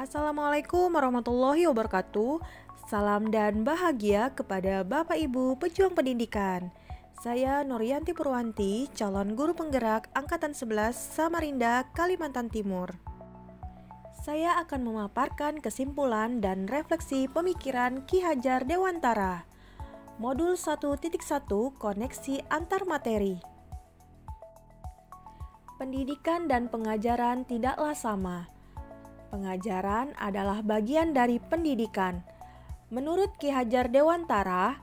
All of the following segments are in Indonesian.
Assalamualaikum warahmatullahi wabarakatuh. Salam dan bahagia kepada Bapak Ibu pejuang pendidikan. Saya Nuryanti Purwanti, calon guru penggerak Angkatan 11 Samarinda, Kalimantan Timur. Saya akan memaparkan kesimpulan dan refleksi pemikiran Ki Hajar Dewantara. Modul 1.1 Koneksi Antar Materi. Pendidikan dan pengajaran tidaklah sama. Pengajaran adalah bagian dari pendidikan. Menurut Ki Hajar Dewantara,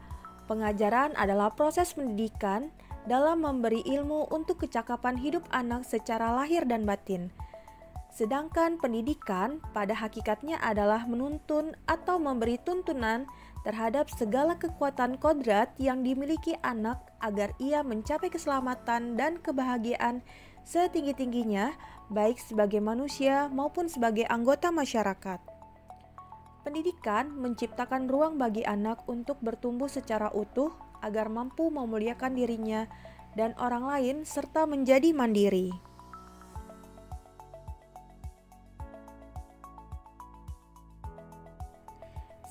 pengajaran adalah proses pendidikan dalam memberi ilmu untuk kecakapan hidup anak secara lahir dan batin. Sedangkan pendidikan pada hakikatnya adalah menuntun atau memberi tuntunan terhadap segala kekuatan kodrat yang dimiliki anak agar ia mencapai keselamatan dan kebahagiaan setinggi-tingginya, baik sebagai manusia maupun sebagai anggota masyarakat. Pendidikan menciptakan ruang bagi anak untuk bertumbuh secara utuh agar mampu memuliakan dirinya dan orang lain serta menjadi mandiri.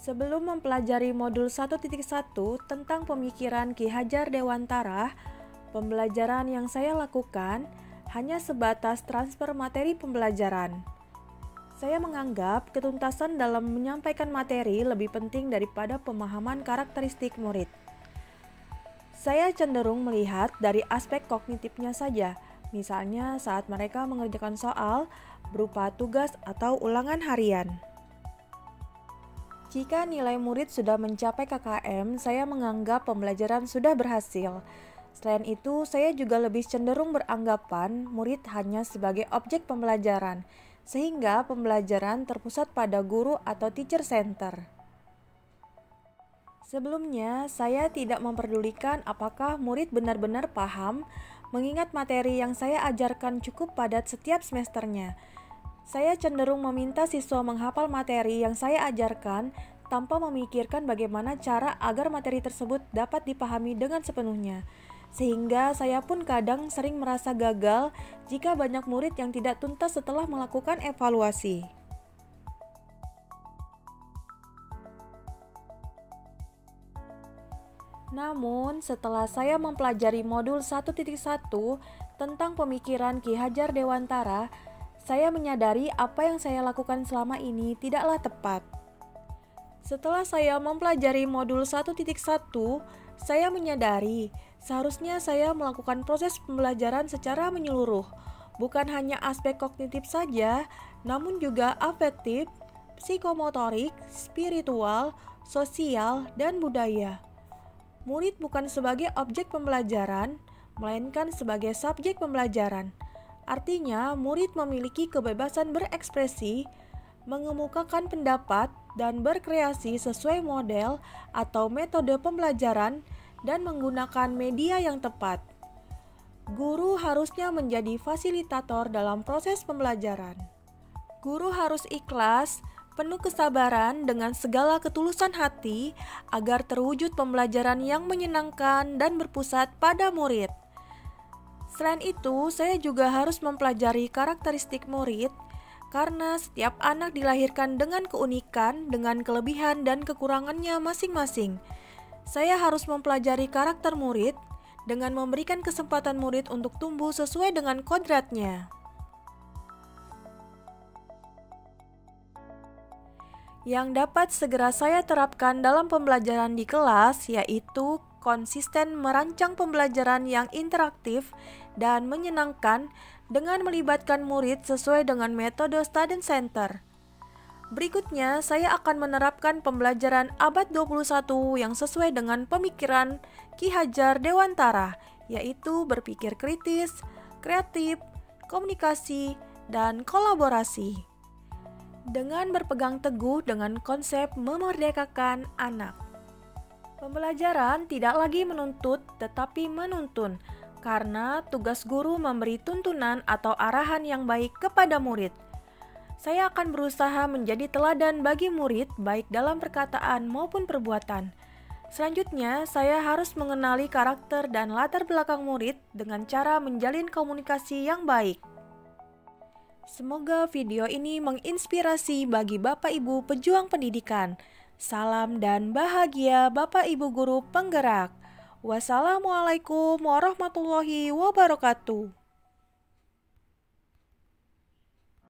Sebelum mempelajari modul 1.1 tentang pemikiran Ki Hajar Dewantara, pembelajaran yang saya lakukan hanya sebatas transfer materi pembelajaran. Saya menganggap ketuntasan dalam menyampaikan materi lebih penting daripada pemahaman karakteristik murid. Saya cenderung melihat dari aspek kognitifnya saja, misalnya saat mereka mengerjakan soal berupa tugas atau ulangan harian. Jika nilai murid sudah mencapai KKM, saya menganggap pembelajaran sudah berhasil. Selain itu, saya juga lebih cenderung beranggapan murid hanya sebagai objek pembelajaran, sehingga pembelajaran terpusat pada guru atau teacher center. Sebelumnya, saya tidak memperdulikan apakah murid benar-benar paham, mengingat materi yang saya ajarkan cukup padat setiap semesternya. Saya cenderung meminta siswa menghafal materi yang saya ajarkan tanpa memikirkan bagaimana cara agar materi tersebut dapat dipahami dengan sepenuhnya. Sehingga saya pun kadang sering merasa gagal jika banyak murid yang tidak tuntas setelah melakukan evaluasi. Namun, setelah saya mempelajari modul 1.1 tentang pemikiran Ki Hajar Dewantara, saya menyadari apa yang saya lakukan selama ini tidaklah tepat. Setelah saya mempelajari modul 1.1, saya menyadari seharusnya saya melakukan proses pembelajaran secara menyeluruh, bukan hanya aspek kognitif saja, namun juga afektif, psikomotorik, spiritual, sosial, dan budaya. Murid bukan sebagai objek pembelajaran, melainkan sebagai subjek pembelajaran. Artinya, murid memiliki kebebasan berekspresi, mengemukakan pendapat, dan berkreasi sesuai model atau metode pembelajaran dan menggunakan media yang tepat. Guru harusnya menjadi fasilitator dalam proses pembelajaran. Guru harus ikhlas, penuh kesabaran dengan segala ketulusan hati agar terwujud pembelajaran yang menyenangkan dan berpusat pada murid. Selain itu, saya juga harus mempelajari karakteristik murid karena setiap anak dilahirkan dengan keunikan, dengan kelebihan dan kekurangannya masing-masing. Saya harus mempelajari karakter murid dengan memberikan kesempatan murid untuk tumbuh sesuai dengan kodratnya. Yang dapat segera saya terapkan dalam pembelajaran di kelas yaitu konsisten merancang pembelajaran yang interaktif dan menyenangkan dengan melibatkan murid sesuai dengan metode student center. Berikutnya, saya akan menerapkan pembelajaran abad 21 yang sesuai dengan pemikiran Ki Hajar Dewantara, yaitu berpikir kritis, kreatif, komunikasi, dan kolaborasi. Dengan berpegang teguh dengan konsep memerdekakan anak. Pembelajaran tidak lagi menuntut tetapi menuntun, karena tugas guru memberi tuntunan atau arahan yang baik kepada murid. Saya akan berusaha menjadi teladan bagi murid baik dalam perkataan maupun perbuatan. Selanjutnya, saya harus mengenali karakter dan latar belakang murid dengan cara menjalin komunikasi yang baik. Semoga video ini menginspirasi bagi Bapak Ibu pejuang pendidikan. Salam dan bahagia Bapak Ibu guru penggerak. Wassalamualaikum warahmatullahi wabarakatuh.